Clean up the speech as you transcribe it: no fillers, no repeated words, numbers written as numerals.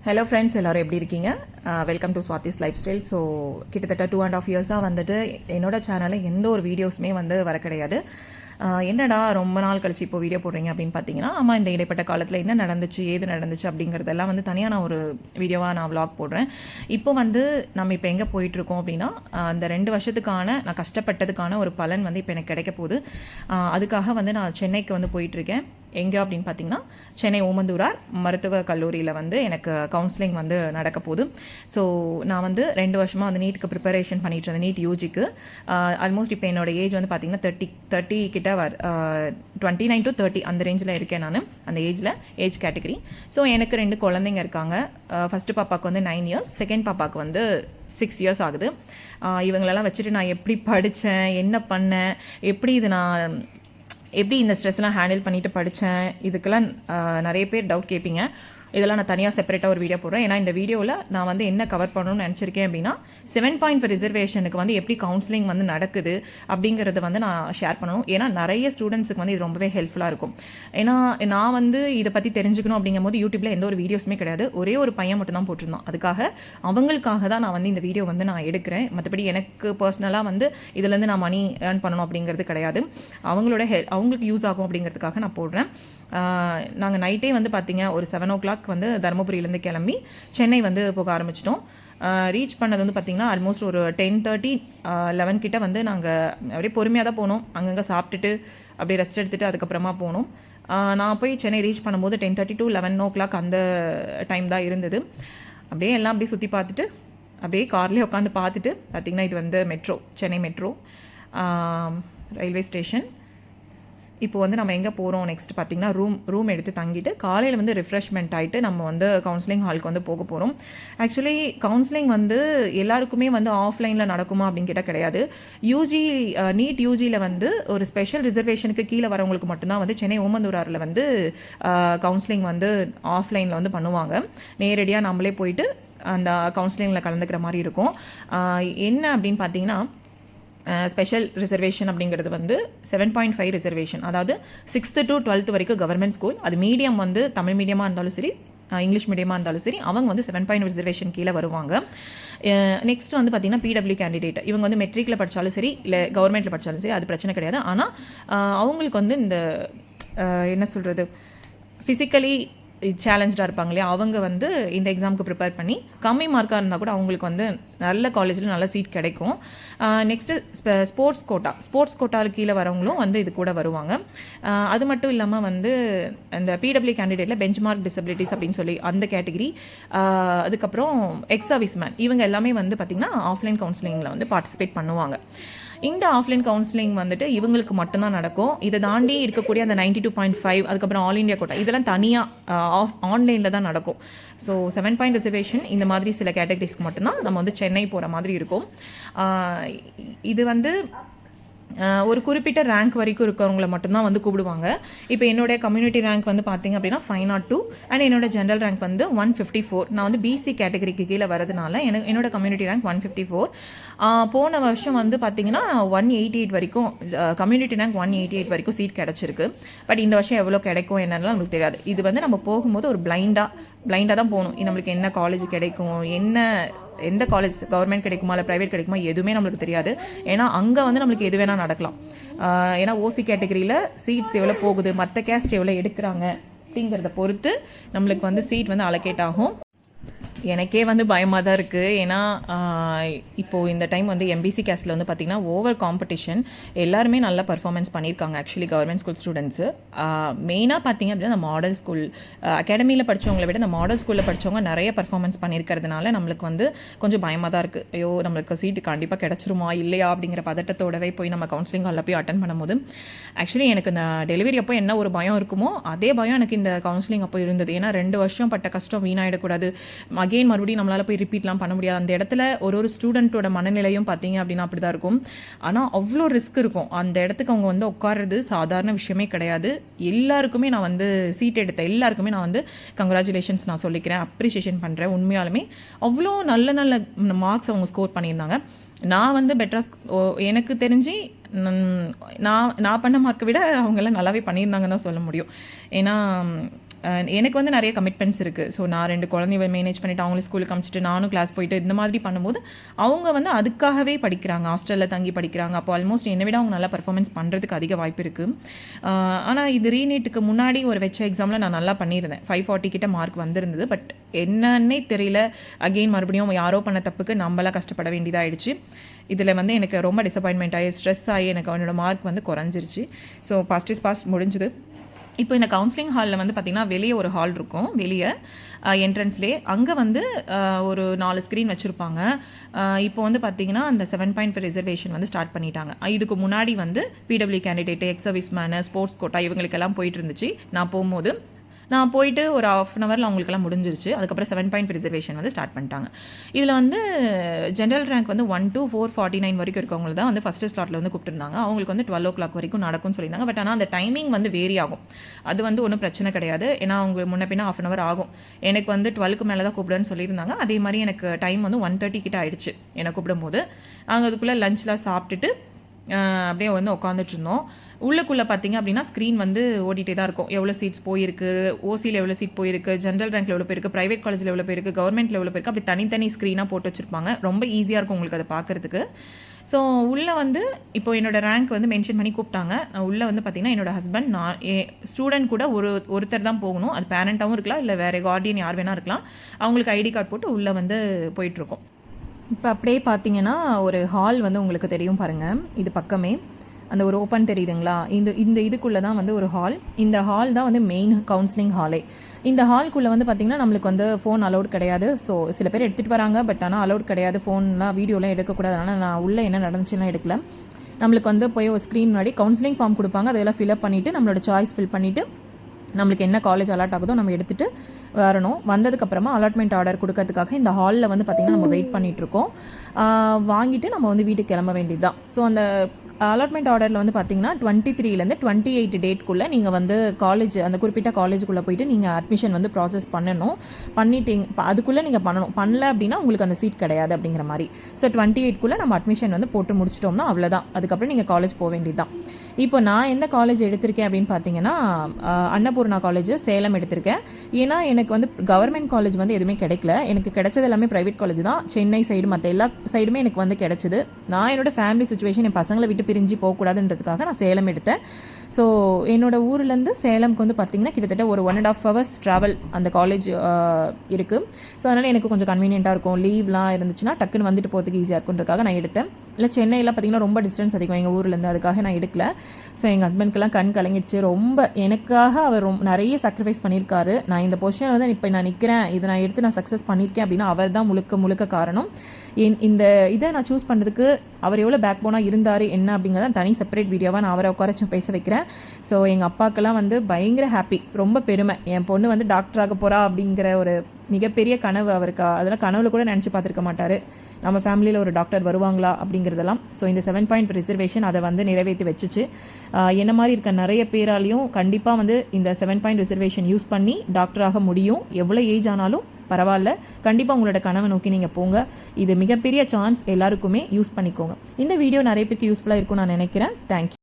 Hello friends, எல்லோரும் எப்படி இருக்கீங்க? Welcome to Swathi's lifestyle. So கிட்டத்தட்ட 2.5 இயர்ஸாக வந்துட்டு என்னோட சேனலில் எந்த ஒரு வீடியோஸுமே வந்து வர கிடையாது. என்னடா ரொம்ப நாள் கழிச்சு இப்போ வீடியோ போடுறீங்க அப்படின்னு பார்த்தீங்கன்னா, ஆமாம், இந்த இடைப்பட்ட காலத்தில் என்ன நடந்துச்சு, ஏது நடந்துச்சு அப்படிங்கிறதெல்லாம் வந்து தனியாக நான் ஒரு வீடியோவாக நான் விளாக் போடுறேன். இப்போ வந்து நம்ம இப்போ எங்கே போயிட்டுருக்கோம் அப்படின்னா, அந்த 2 வருஷத்துக்கான நான் கஷ்டப்பட்டதுக்கான ஒரு பலன் வந்து இப்போ எனக்கு கிடைக்க போகுது. அதுக்காக வந்து நான் சென்னைக்கு வந்து போயிட்டுருக்கேன். எங்கே அப்படின்னு பார்த்தீங்கன்னா, சென்னை ஓமந்தூரார் மருத்துவக் கல்லூரியில் வந்து எனக்கு கவுன்சிலிங் வந்து நடக்க போகுது. ஸோ நான் வந்து 2 வருஷமாக வந்து நீட்டுக்கு ப்ரிப்பரேஷன் பண்ணிட்டு இருந்தேன், நீட் யூஜிக்கு. ஆல்மோஸ்ட் இப்போ என்னோட ஏஜ் வந்து பார்த்தீங்கன்னா 30 கிட்ட 29 to 30 அந்த ரேஞ்சில் இருக்கேன் நான், அந்த ஏஜ் கேட்டகரி. ஸோ எனக்கு 2 குழந்தைங்க இருக்காங்க. ஃபஸ்ட்டு பாப்பாவுக்கு வந்து 9 இயர்ஸ், செகண்ட் பாப்பாவுக்கு வந்து 6 இயர்ஸ் ஆகுது. இவங்களெல்லாம் வச்சுட்டு நான் எப்படி படித்தேன், என்ன பண்ணேன், எப்படி இந்த ஸ்ட்ரெஸ்லாம் ஹேண்டில் பண்ணிட்டு படித்தேன், இதுக்கெல்லாம் நிறைய பேர் டவுட் கேட்பீங்க. இதெல்லாம் நான் தனியாக செப்பரேட்டாக ஒரு வீடியோ போடுறேன். ஏன்னா இந்த வீடியோவில் நான் வந்து என்ன கவர் பண்ணணும்னு நினச்சிருக்கேன் அப்படின்னா, 7.5 ரிசர்வேஷனுக்கு வந்து எப்படி கவுன்சிலிங் வந்து நடக்குது அப்படிங்கிறத வந்து நான் ஷேர் பண்ணணும். ஏன்னா நிறைய ஸ்டூடெண்ட்ஸுக்கு வந்து இது ரொம்பவே ஹெல்ப்ஃபுல்லாக இருக்கும். ஏன்னா நான் வந்து இதை பற்றி தெரிஞ்சுக்கணும் அப்படிங்கும்போது யூடியூப்பில் எந்த ஒரு வீடியோஸுமே கிடையாது. ஒரே ஒரு பையன் மட்டும் தான் போட்டிருந்தான். அவங்களுக்காக தான் நான் வந்து இந்த வீடியோ வந்து நான் எடுக்கிறேன். மற்றபடி எனக்கு பர்சனலாக வந்து இதுலேருந்து நான் மணி ஏர்ன் பண்ணணும் அப்படிங்கிறது கிடையாது. அவங்களுக்கு யூஸ் ஆகும் அப்படிங்கிறதுக்காக நான் போடுறேன். நாங்கள் நைட்டே வந்து பார்த்தீங்க ஒரு 7 o'clock வந்து தருமபுரியிலேருந்து கிளம்பி சென்னை வந்து போக ஆரம்பிச்சிட்டோம். ரீச் பண்ணது வந்து பார்த்திங்கன்னா ஆல்மோஸ்ட் ஒரு 10:30 11 கிட்ட வந்து நாங்கள் அப்படியே பொறுமையாக தான் போனோம். அங்கங்கே சாப்பிட்டுட்டு அப்படியே ரெஸ்ட் எடுத்துகிட்டு அதுக்கப்புறமா போனோம். நான் போய் சென்னை ரீச் பண்ணும்போது 10:30 to 11 o'clock அந்த டைம் தான் இருந்தது. அப்படியே எல்லாம் அப்படியே சுற்றி பார்த்துட்டு அப்படியே கார்லேயே உட்காந்து பார்த்துட்டு பார்த்திங்கன்னா இது வந்து metro, Chennai metro railway station. இப்போ வந்து நம்ம எங்கே போகிறோம் நெக்ஸ்ட் பார்த்திங்கன்னா ரூம் எடுத்து தங்கிட்டு காலையில் வந்து ரிஃப்ரெஷ்மெண்ட் ஆகிட்டு நம்ம வந்து கவுன்சிலிங் ஹாலுக்கு வந்து போக போகிறோம். ஆக்சுவலி கவுன்சிலிங் வந்து எல்லாருக்குமே வந்து ஆஃப்லைனில் நடக்குமா அப்படின்னு கேட்டால் கிடையாது. நீட் யூஜியில் வந்து ஒரு ஸ்பெஷல் ரிசர்வேஷனுக்கு கீழே வரவங்களுக்கு மட்டும்தான் வந்து சென்னை ஓமந்தூராரில் வந்து கவுன்சிலிங் வந்து ஆஃப்லைனில் வந்து பண்ணுவாங்க. நேரடியாக நம்மளே போயிட்டு அந்த கவுன்சிலிங்கில் கலந்துக்கிற மாதிரி இருக்கும். என்ன அப்படின்னு பார்த்தீங்கன்னா, ஸ்பெஷல் ரிசர்வேஷன் அப்படிங்கிறது வந்து 7.5 ரிசர்வேஷன், அதாவது 6th to 12th வரைக்கும் கவர்மெண்ட் ஸ்கூல், அது மீடியம் வந்து தமிழ் மீடியமாக இருந்தாலும் சரி, இங்கிலீஷ் மீடியமாக இருந்தாலும் சரி, அவங்க வந்து 7.5 ரிசர்வேஷன் கீழே வருவாங்க. நெக்ஸ்ட் வந்து பார்த்திங்கன்னா பிடபிள்யூ கேண்டிடேட், இவங்க வந்து மெட்ரிக்கில் படித்தாலும் சரி இல்லை கவர்மெண்ட்டில் படித்தாலும் சரி, அது பிரச்சனை கிடையாது. ஆனால் அவங்களுக்கு வந்து இந்த என்ன சொல்கிறது, ஃபிசிக்கலி சேலஞ்சாக இருப்பாங்க இல்லையா, அவங்க வந்து இந்த எக்ஸாமுக்கு ப்ரிப்பேர் பண்ணி கம்மி மார்க்காக இருந்தால் கூட அவங்களுக்கு வந்து நல்ல காலேஜில் நல்ல சீட் கிடைக்கும். நெக்ஸ்ட்டு ஸ்போர்ட்ஸ் கோட்டாவுக்கு கீழே வரவங்களும் வந்து இது கூட வருவாங்க. அது மட்டும் இல்லாமல் வந்து இந்த பிடபிள்யூ கேண்டிடேட்டில் பெஞ்ச் மார்க் டிசபிலிட்டிஸ் அப்படின்னு சொல்லி அந்த கேட்டகிரி, அதுக்கப்புறம் எக்ஸ் சர்வீஸ் மேன், இவங்க எல்லாமே வந்து பார்த்திங்கன்னா ஆஃப்லைன் கவுன்சிலிங்கில் வந்து பார்ட்டிசிபேட் பண்ணுவாங்க. இந்த ஆஃப்லைன் கவுன்சிலிங் வந்துட்டு இவங்களுக்கு மட்டும்தான் நடக்கும். இதை தாண்டி இருக்கக்கூடிய அந்த 92.5, அதுக்கப்புறம் ஆல் இண்டியா கோட்டா, இதெல்லாம் தனியாக ஆன்லைனில் தான் நடக்கும். ஸோ 7 ரிசர்வேஷன் இந்த மாதிரி சில கேட்டகரிஸ்க்கு மட்டும்தான் நம்ம வந்து சென்னை போகிற மாதிரி இருக்கும். இது வந்து ஒரு குறிப்பிட்ட ரேங்க் வரைக்கும் இருக்கிறவங்கள மட்டும்தான் வந்து கூப்பிடுவாங்க. இப்போ என்னோடய கம்யூனிட்டி ரேங்க் வந்து பார்த்திங்க அப்படின்னா 502 அண்ட் என்னோட ஜென்ரல் ரேங்க் வந்து 154. நான் வந்து பிசி கேட்டகரிக்கு கீழே வரதுனால என்னோட கம்யூனிட்டி ரேங்க் 154. போன வருஷம் வந்து பார்த்திங்கன்னா 188 வரைக்கும், கம்யூனிட்டி ரேங்க் 188 வரைக்கும் சீட் கிடச்சிருக்கு. பட் இந்த வருஷம் எவ்வளோ கிடைக்கும் என்னெல்லாம் நம்மளுக்கு தெரியாது. இது வந்து நம்ம போகும்போது ஒரு பிளைண்டாக தான் போகணும். நம்மளுக்கு என்ன காலேஜ் கிடைக்கும், எந்த காலேஜ் கவர்மெண்ட் கிடைக்குமா இல்லை ப்ரைவேட் கிடைக்குமா எதுவுமே நம்மளுக்கு தெரியாது. ஏன்னா அங்கே வந்து நம்மளுக்கு எது வேணால் நடக்கலாம். ஏன்னா ஓசி கேட்டகரியில் சீட்ஸ் எவ்வளோ போகுது, மற்ற கேஸ்ட் எவ்வளோ எடுக்கிறாங்க அப்படிங்கிறத பொறுத்து நம்மளுக்கு வந்து சீட் வந்து அலோகேட் ஆகும். எனக்கே வந்து பயமாக தான் இருக்குது. ஏன்னா இப்போது இந்த டைம் வந்து எம்பிசி கேஸ்டில் வந்து பார்த்திங்கன்னா ஓவர் காம்படிஷன், எல்லாருமே நல்லா பர்ஃபார்மன்ஸ் பண்ணியிருக்காங்க. ஆக்சுவலி கவர்மெண்ட் ஸ்கூல் ஸ்டூடெண்ட்ஸு மெயினாக பார்த்திங்க அப்படின்னா இந்த மாடல் ஸ்கூல் அகாடமியில் படித்தவங்களை விட இந்த மாடல் ஸ்கூலில் படித்தவங்க நிறைய பர்ஃபார்மன்ஸ் பண்ணியிருக்கிறதுனால நம்மளுக்கு வந்து கொஞ்சம் பயமாக தான் இருக்குது. ஐயோ, நம்மளுக்கு சீட்டு கண்டிப்பாக கிடச்சிருமா இல்லையா அப்படிங்கிற பதட்டத்தோடவே போய் நம்ம கவுன்சிலிங் ஹாலில் போய் அட்டன் பண்ணும்போது ஆக்சுவலி எனக்கு இந்த டெலிவரி அப்போ என்ன ஒரு பயம் இருக்குமோ அதே பயம் எனக்கு இந்த கவுன்சிலிங் அப்போ இருந்தது. ஏன்னா 2 வருஷம் பட்ட கஷ்டம் வீணாயிடக்கூடாது. மறுபடியும் நம்மளால் போய் ரிப்பீட்லாம் பண்ண முடியாது. அந்த இடத்துல ஒரு ஸ்டூடெண்ட்டோட மனநிலையும் பார்த்தீங்க அப்படின்னா அப்படி தான் இருக்கும். ஆனால் அவ்வளோ ரிஸ்க் இருக்கும். அந்த இடத்துக்கு அவங்க வந்து உட்கார்றது சாதாரண விஷயமே கிடையாது. எல்லாருக்குமே நான் வந்து சீட் எடுத்த எல்லாருக்குமே நான் வந்து கங்க்ராச்சுலேஷன்ஸ் நான் சொல்லிக்கிறேன், அப்ரிஷியேஷன் பண்ணுறேன். உண்மையாலுமே அவ்வளோ நல்ல மார்க்ஸ் அவங்க ஸ்கோர் பண்ணியிருந்தாங்க. நான் வந்து எனக்கு தெரிஞ்சு நான் பண்ண மார்க்கை விட அவங்கெல்லாம் நல்லாவே பண்ணியிருந்தாங்கன்னு தான் சொல்ல முடியும். ஏன்னா எனக்கு வந்து நிறைய கமிட்மெண்ட்ஸ் இருக்குது. ஸோ நான் 2 குழந்தைய மேனேஜ் பண்ணிவிட்டு அவங்களும் ஸ்கூலுக்கு அனுப்பிச்சிட்டு நானும் கிளாஸ் போயிட்டு இந்த மாதிரி பண்ணும்போது அவங்க வந்து அதுக்காகவே படிக்கிறாங்க, ஹாஸ்டலில் தங்கி படிக்கிறாங்க. அப்போ ஆல்மோஸ்ட் என்னை விட அவங்க நல்லா பர்ஃபார்மன்ஸ் பண்ணுறதுக்கு அதிக வாய்ப்பு இருக்குது. ஆனால் இது ரீநீட்டுக்கு முன்னாடி ஒரு வச்ச எக்ஸாமில் நான் நல்லா பண்ணியிருந்தேன். 540 கிட்ட மார்க் வந்திருந்தது. பட் என்னன்னே தெரியல, அகெயின் மறுபடியும் யாரோ பண்ண தப்புக்கு நம்மளாம் கஷ்டப்பட வேண்டியதாகிடுச்சு. இதில் வந்து எனக்கு ரொம்ப டிசப்பாயின்மெண்ட் ஆகி ஸ்ட்ரெஸ் ஆகி எனக்கு அவனோட மார்க் வந்து குறைஞ்சிருச்சு. ஸோ பாஸ்ட் இஸ் பாஸ்ட் முடிஞ்சுது. இப்போ இந்த கவுன்சிலிங் ஹாலில் வந்து பார்த்திங்கன்னா வெளியே ஒரு ஹால் இருக்கும், வெளியே என்ட்ரன்ஸ்லேயே. அங்கே வந்து ஒரு 4 ஸ்க்ரீன் வச்சுருப்பாங்க. இப்போ வந்து பார்த்திங்கன்னா அந்த 7.5 ரிசர்வேஷன் வந்து ஸ்டார்ட் பண்ணிட்டாங்க. இதுக்கு முன்னாடி வந்து PW candidate, ex service man, sports quota இவங்களுக்கெல்லாம் போயிட்டு இருந்துச்சு. நான் போகும்போது நான் போயிட்டு ஒரு ½ அன் ஹவரில் அவங்களுக்கெல்லாம் முடிஞ்சிருச்சு. அதுக்கப்புறம் 7.5 ரிசர்வேஷன் வந்து ஸ்டார்ட் பண்ணிட்டாங்க. இதில் வந்து ஜென்ரல் ரேங்க் வந்து 1 to 449 வரைக்கும் இருக்கவங்க தான் வந்து ஃபஸ்ட்டு ஸ்லாட்டில் வந்து கூப்பிட்டுருந்தாங்க. அவங்களுக்கு வந்து 12 o'clock வரைக்கும் நடக்கும்னு சொல்லியிருந்தாங்க. பட் ஆனால் அந்த டைமிங் வந்து வேரி ஆகும். அது வந்து ஒன்றும் பிரச்சனை கிடையாது. ஏன்னா அவங்க முன்ன பின்ன ½ அன் ஹவர் ஆகும். எனக்கு வந்து 12க்கு மேலே தான் கூப்பிடுன்னு சொல்லியிருந்தாங்க. அதே மாதிரி எனக்கு டைம் வந்து 1:30 கிட்ட ஆயிடுச்சு என்னை கூப்பிடும்போது. அங்கே அதுக்குள்ளே லஞ்ச்லாம் சாப்பிட்டுட்டு அப்படியே வந்து உட்காந்துட்டு இருந்தோம். உள்ளுக்குள்ளே பார்த்தீங்க அப்படின்னா ஸ்க்ரீன் வந்து ஓடிட்டே தான் இருக்கும். எவ்வளோ சீட்ஸ் போயிருக்கு, ஓசியில் எவ்வளோ சீட் போயிருக்கு, ஜென்ரல் ரேங்க்ல எவ்வளோ போயிருக்கு, ப்ரைவேட் காலேஜில் எவ்வளோ போயிருக்கு, கவர்மெண்ட்டில் எவ்வளோ போயிருக்கு, அப்படி தனித்தனி ஸ்க்ரீனாக போட்டு வச்சுருப்பாங்க. ரொம்ப ஈஸியாக இருக்கும் உங்களுக்கு அதை பார்க்குறதுக்கு. ஸோ உள்ளே வந்து இப்போ என்னோட ரேங்க் வந்து மென்ஷன் பண்ணி கூப்பிட்டாங்க. நான் உள்ளே வந்து பார்த்தீங்கன்னா என்னோட ஹஸ்பண்ட், நான் ஸ்டூடெண்ட் கூட ஒருத்தர் தான் போகணும். அது பேரண்ட்டாகவும் இருக்கலாம், இல்லை வேறு கார்டியன் யார் வேணால் இருக்கலாம். அவங்களுக்கு ஐடி கார்டு போட்டு உள்ளே வந்து போயிட்டுருக்கோம். இப்போ அப்படியே பார்த்தீங்கன்னா ஒரு ஹால் வந்து உங்களுக்கு தெரியும் பாருங்கள், இது பக்கமே அந்த ஒரு ஓப்பன் தெரியுதுங்களா, இந்த இதுக்குள்ளே தான் வந்து ஒரு ஹால். இந்த ஹால் தான் வந்து மெயின் கவுன்சிலிங் ஹாலே. இந்த ஹால்குள்ளே வந்து பார்த்திங்கன்னா நம்மளுக்கு வந்து ஃபோன் அலௌட் கிடையாது. ஸோ சில பேர் எடுத்துகிட்டு வராங்க, பட் ஆனால் அலௌட் கிடையாது. ஃபோன்லாம் வீடியோலாம் எடுக்கக்கூடாது. அதனால் நான் உள்ளே என்ன நடந்துச்சுலாம் எடுக்கல. நம்மளுக்கு வந்து போய் ஒரு ஸ்க்ரீன் முன்னாடி கவுன்சிலிங் ஃபார்ம் கொடுப்பாங்க. அதெல்லாம் ஃபில்அப் பண்ணிவிட்டு நம்மளோட சாய்ஸ் ஃபில் பண்ணிவிட்டு நம்மளுக்கு என்ன காலேஜ் அலாட் ஆகுதோ நம்ம எடுத்துகிட்டு வரணும். வந்ததுக்கப்புறமா அலாட்மெண்ட் ஆர்டர் கொடுக்கறதுக்காக இந்த ஹாலில் வந்து பார்த்திங்கன்னா நம்ம வெயிட் பண்ணிகிட்ருக்கோம். வாங்கிட்டு நம்ம வந்து வீட்டுக்கு கிளம்ப வேண்டியது தான். ஸோ அந்த அலாட்மெண்ட் ஆர்டரில் வந்து பார்த்திங்கன்னா 23 28 டேட்குள்ளே நீங்கள் வந்து காலேஜ், அந்த குறிப்பிட்ட காலேஜுக்குள்ளே போயிட்டு நீங்கள் அட்மிஷன் வந்து ப்ராசஸ் பண்ணணும். அதுக்குள்ளே நீங்கள் பண்ணணும். பண்ணல அப்படின்னா உங்களுக்கு அந்த சீட் கிடையாது அப்படிங்கிற மாதிரி. ஸோ 28குள்ளே நம்ம அட்மிஷன் வந்து போட்டு முடிச்சிட்டோம்னா அவ்வளோதான். அதுக்கப்புறம் நீங்கள் காலேஜ் போக வேண்டியது தான். இப்போ நான் எந்த காலேஜ் எடுத்திருக்கேன் அப்படின்னு பார்த்தீங்கன்னா அன்னபூர்ணா காலேஜ் சேலம் எடுத்திருக்கேன். ஏன்னா எனக்கு வந்து கவர்மெண்ட் காலேஜ் வந்து எதுவுமே கிடைக்கல. எனக்கு கிடைச்சது எல்லாமே ப்ரைவேட் காலேஜ் தான். சென்னை சைடு மற்ற எல்லா சைடுமே எனக்கு வந்து கிடைச்சிது. நான் என்னோட ஃபேமிலி சுச்சுவேஷன், என் பசங்களை விட்டு பிரிஞ்சு போகக்கூடாதுன்றதுக்காக நான் சேலம் எடுத்தேன். ஸோ என்னோட ஊர்லேருந்து சேலம்க்கு வந்து பார்த்திங்கன்னா கிட்டத்தட்ட ஒரு 1.5 hours ட்ராவல் அந்த காலேஜ் இருக்குது. ஸோ அதனால் எனக்கு கொஞ்சம் கன்வீனியண்ட்டாக இருக்கும். லீவ்லாம் இருந்துச்சுன்னா டக்குன்னு வந்துட்டு போகிறதுக்கு ஈஸியாக இருக்குன்றதுக்காக நான் எடுத்தேன். இல்லை சென்னையில் பார்த்திங்கன்னா ரொம்ப டிஸ்டன்ஸ் அதிகம் எங்கள் ஊர்லேருந்து, அதுக்காக நான் எடுக்கல. ஸோ எங்கள் ஹஸ்பண்ட்க்கெல்லாம் கண் கலங்கிடுச்சு. ரொம்ப எனக்காக அவர் நிறைய சாக்ரிஃபைஸ் பண்ணியிருக்காரு. நான் இந்த பொசிஷன் வந்து இப்போ நான் நிற்கிறேன், இதை நான் எடுத்து நான் சக்ஸஸ் பண்ணியிருக்கேன் அப்படின்னா அவர் தான் முழுக்க காரணம். இந்த இதை நான் சூஸ் பண்ணுறதுக்கு அவர் எவ்வளோ பேக் போனாக இருந்தார் என்ன அப்படிங்கிறத தனி செப்பரேட் வீடியோவாக நான் அவரை உட்காரச்சும் பேச வைக்கிறேன். ஸோ எங்கள் அப்பாக்கெல்லாம் வந்து பயங்கர ஹாப்பி, ரொம்ப பெருமை. என் பொண்ணு வந்து டாக்டர் ஆக போகிறா அப்படிங்கிற ஒரு மிகப்பெரிய கனவு அவருக்கு. அதெல்லாம் கனவுல கூட நினச்சி பார்த்துருக்க மாட்டார், நம்ம ஃபேமிலியில் ஒரு டாக்டர் வருவாங்களா அப்படிங்கிறதெல்லாம். ஸோ இந்த 7.5 ரிசர்வேஷன் அதை வந்து நிறைவேற்றி வச்சுச்சு. என்ன மாதிரி இருக்க நிறைய பேராலையும் கண்டிப்பாக வந்து இந்த 7.5 ரிசர்வேஷன் யூஸ் பண்ணி டாக்டர் ஆக முடியும். எவ்வளோ ஏஜ் ஆனாலும் பரவாயில்ல, கண்டிப்பாக உங்களோட கனவை நோக்கி நீங்கள் போங்க. இது மிகப்பெரிய சான்ஸ், எல்லாருக்குமே யூஸ் பண்ணிக்கோங்க. இந்த வீடியோ நிறைய பேருக்கு யூஸ்ஃபுல்லாக இருக்கும்னு நான் நினைக்கிறேன். தேங்க்யூ.